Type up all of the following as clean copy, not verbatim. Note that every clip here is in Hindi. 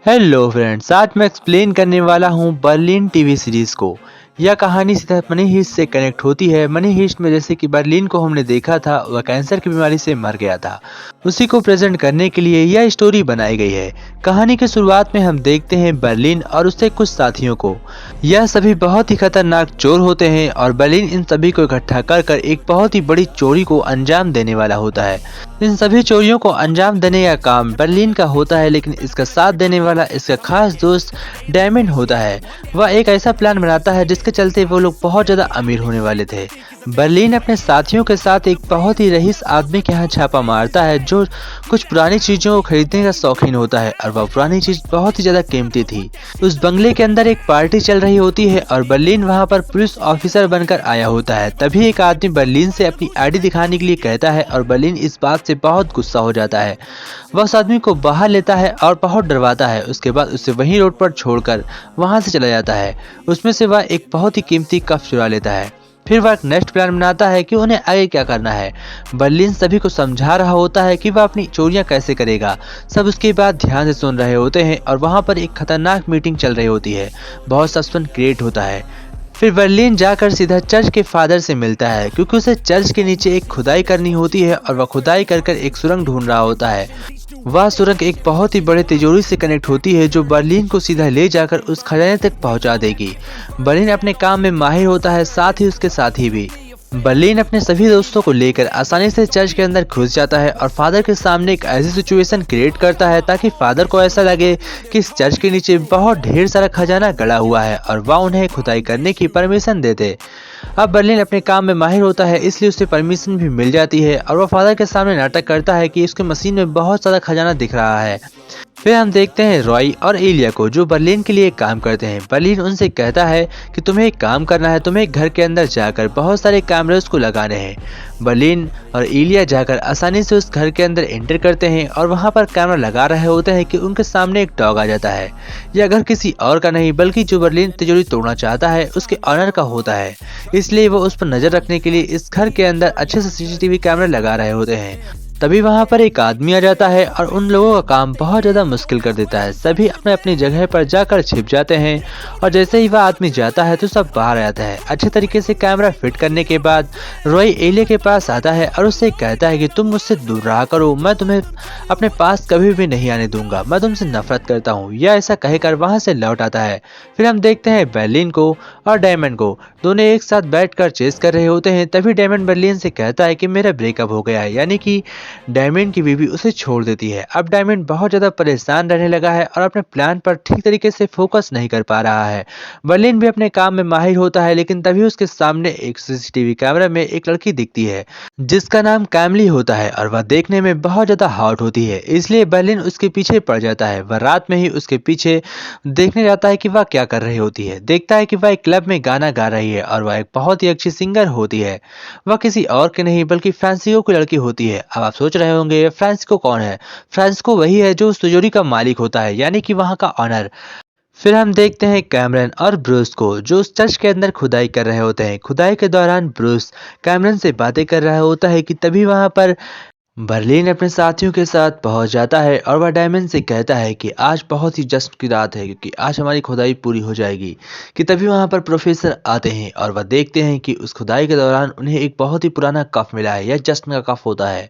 हेलो फ्रेंड्स, आज मैं एक्सप्लेन करने वाला हूँ बर्लिन टीवी सीरीज को। यह कहानी सीधा मनी हीस्ट से कनेक्ट होती है। मनी हीस्ट में जैसे कि बर्लिन को हमने देखा था, वह कैंसर की बीमारी से मर गया था। उसी को प्रेजेंट करने के लिए यह स्टोरी बनाई गई है। कहानी की शुरुआत में हम देखते हैं बर्लिन और उसके कुछ साथियों को। यह सभी बहुत ही खतरनाक चोर होते हैं और बर्लिन इन सभी को इकट्ठा कर एक बहुत ही बड़ी चोरी को अंजाम देने वाला होता है। इन सभी चोरियों को अंजाम देने का काम बर्लिन का होता है, लेकिन इसका साथ देने वाला इसका खास दोस्त डायमंड होता है। वह एक ऐसा प्लान बनाता है जिसके चलते वो लोग बहुत ज्यादा अमीर होने वाले थे। बर्लिन अपने साथियों के साथ एक बहुत ही रईस आदमी के यहाँ छापा मारता है जो कुछ पुरानी चीजों को खरीदने का शौकीन होता है, और वह पुरानी चीज बहुत ही ज्यादा कीमती थी। उस बंगले के अंदर एक पार्टी चल रही होती है और बर्लिन वहाँ पर पुलिस ऑफिसर बनकर आया होता है। तभी एक आदमी बर्लिन से अपनी आईडी दिखाने के लिए कहता है और बर्लिन इस बात से बहुत गुस्सा हो जाता है। वह उस आदमी को बाहर लेता है और बहुत डरवाता है। उसके बाद उसे वहीं रोड पर छोड़कर वहां से चला जाता है। उसमें से वह एक बहुत ही कीमती कप चुरा लेता है। फिर वह एक नेक्स्ट प्लान बनाता है कि उन्हें आगे क्या करना है। बर्लिन सभी को समझा रहा होता है कि वह अपनी चोरियां कैसे करेगा। सब उसकी बात ध्यान से सुन रहे होते हैं और वहां पर एक खतरनाक मीटिंग चल रही होती है। बहुत सस्पेंस क्रिएट होता है। फिर बर्लिन जाकर सीधा चर्च के फादर से मिलता है, क्योंकि उसे चर्च के नीचे एक खुदाई करनी होती है और वह खुदाई कर एक सुरंग ढूंढ रहा होता है। वह सुरंग एक बहुत ही बड़े तिजोरी से कनेक्ट होती है जो बर्लिन को सीधा ले जाकर उस खजाने तक पहुंचा देगी। बर्लिन अपने काम में माहिर होता है, साथ ही उसके साथी भी। बर्लिन अपने सभी दोस्तों को लेकर आसानी से चर्च के अंदर घुस जाता है और फादर के सामने एक ऐसी सिचुएशन क्रिएट करता है ताकि फादर को ऐसा लगे कि इस चर्च के नीचे बहुत ढेर सारा खजाना गड़ा हुआ है और वह उन्हें खुदाई करने की परमिशन देते। अब बर्लिन अपने काम में माहिर होता है, इसलिए उसे परमिशन भी मिल जाती है और वह फादर के सामने नाटक करता है कि उसके मशीन में बहुत सारा खजाना दिख रहा है। फिर हम देखते हैं रॉय और एलिया को, जो बर्लिन के लिए काम करते हैं। बर्लिन उनसे कहता है कि तुम्हें एक काम करना है, तुम्हें घर के अंदर जाकर बहुत सारे कैमरेस को लगाने हैं। बर्लिन और एलिया जाकर आसानी से उस घर के अंदर एंटर करते हैं और वहां पर कैमरा लगा रहे होते हैं कि उनके सामने एक डॉग आ जाता है। यह घर किसी और का नहीं बल्कि जो बर्लिन तिजोरी तोड़ना चाहता है उसके ऑनर का होता है। इसलिए वो उस पर नजर रखने के लिए इस घर के अंदर अच्छे से सीसीटीवी कैमरे लगा रहे होते हैं। तभी वहां पर एक आदमी आ जाता है और उन लोगों का काम बहुत ज्यादा मुश्किल कर देता है। सभी अपने अपनी जगह पर जाकर छिप जाते हैं और जैसे ही वह आदमी जाता है तो सब बाहर आ जाता है। अच्छे तरीके से कैमरा फिट करने के बाद रॉय एलिया के पास आता है और उससे कहता है कि तुम मुझसे दूर रहा करो, मैं तुम्हें अपने पास कभी भी नहीं आने दूंगा, मैं तुमसे नफरत करता हूँ। यह ऐसा कहकर वहां से लौट आता है। फिर हम देखते हैं बर्लिन को और डायमंड को, दोनों एक साथ बैठकर चेस कर रहे होते हैं। तभी डायमंड बर्लिन से कहता है कि मेरा ब्रेकअप हो गया है, यानी कि डायमंड की बीवी उसे छोड़ देती है। अब डायमंड बहुत ज्यादा परेशान रहने लगा है और अपने प्लान पर ठीक तरीके से फोकस नहीं कर पा रहा है। बर्लिन भी अपने काम में माहिर होता है, लेकिन तभी उसके सामने एक सीसीटीवी कैमरा में एक लड़की दिखती है जिसका नाम कैमली होता है और वह देखने में बहुत ज्यादा हॉट होती है। इसलिए बर्लिन उसके पीछे पड़ जाता है। वह रात में ही उसके पीछे देखने जाता है कि वह क्या कर रही होती है। देखता है कि वह एक क्लब में गाना गा रही है और वह एक बहुत ही अच्छी सिंगर होती है। वह किसी और की नहीं बल्कि फ्रांसिको की लड़की होती है। अब आप सोच रहे होंगे फ्रांसिको कौन है? फ्रांसिको वही है जो उस तिजोरी का मालिक होता है, यानी कि वहां का ऑनर। फिर हम देखते हैं कैमरन और ब्रूस को, जो उस चर्च के अंदर खुदाई कर रहे होते हैं। खुदाई के दौरान ब्रूस कैमरन से बातें कर रहा होता है कि तभी वहां पर बर्लिन अपने साथियों के साथ पहुंच जाता है और वह डायमंड से कहता है कि आज बहुत ही जश्न की रात है, क्योंकि आज हमारी खुदाई पूरी हो जाएगी। कि तभी वहां पर प्रोफेसर आते हैं और वह देखते हैं कि उस खुदाई के दौरान उन्हें एक बहुत ही पुराना कफ मिला है। यह जश्न का कफ होता है।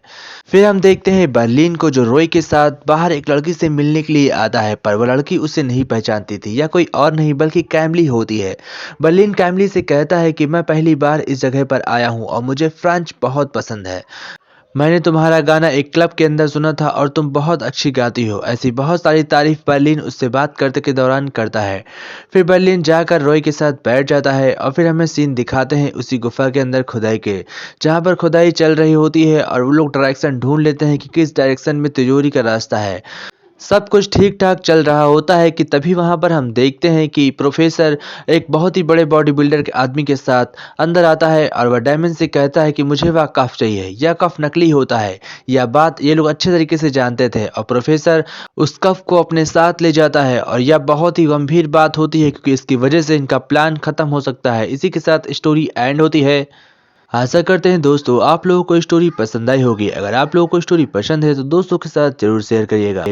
फिर हम देखते हैं बर्लिन को, जो रॉय के साथ बाहर एक लड़की से मिलने के लिए आता है, पर वह लड़की उसे नहीं पहचानती थी। यह कोई और नहीं बल्कि कैमली होती है। बर्लिन कैमली से कहता है कि मैं पहली बार इस जगह पर आया हूँ और मुझे फ्रेंच बहुत पसंद है। मैंने तुम्हारा गाना एक क्लब के अंदर सुना था और तुम बहुत अच्छी गाती हो। ऐसी बहुत सारी तारीफ बर्लिन उससे बात करते के दौरान करता है। फिर बर्लिन जाकर रॉय के साथ बैठ जाता है और फिर हमें सीन दिखाते हैं उसी गुफा के अंदर खुदाई के, जहाँ पर खुदाई चल रही होती है और वो लोग डायरेक्शन ढूंढ लेते हैं कि किस डायरेक्शन में तिजोरी का रास्ता है। सब कुछ ठीक ठाक चल रहा होता है कि तभी वहां पर हम देखते हैं कि प्रोफेसर एक बहुत ही बड़े बॉडी बिल्डर के आदमी के साथ अंदर आता है और वह डायमंड से कहता है कि मुझे वह कफ चाहिए। यह कफ नकली होता है। यह बात ये लोग अच्छे तरीके से जानते थे और प्रोफेसर उस कफ को अपने साथ ले जाता है और यह बहुत ही गंभीर बात होती है, क्योंकि इसकी वजह से इनका प्लान खत्म हो सकता है। इसी के साथ स्टोरी एंड होती है। आशा करते हैं दोस्तों आप लोगों को स्टोरी पसंद आई होगी। अगर आप लोगों को स्टोरी पसंद है तो दोस्तों के साथ जरूर शेयर करिएगा।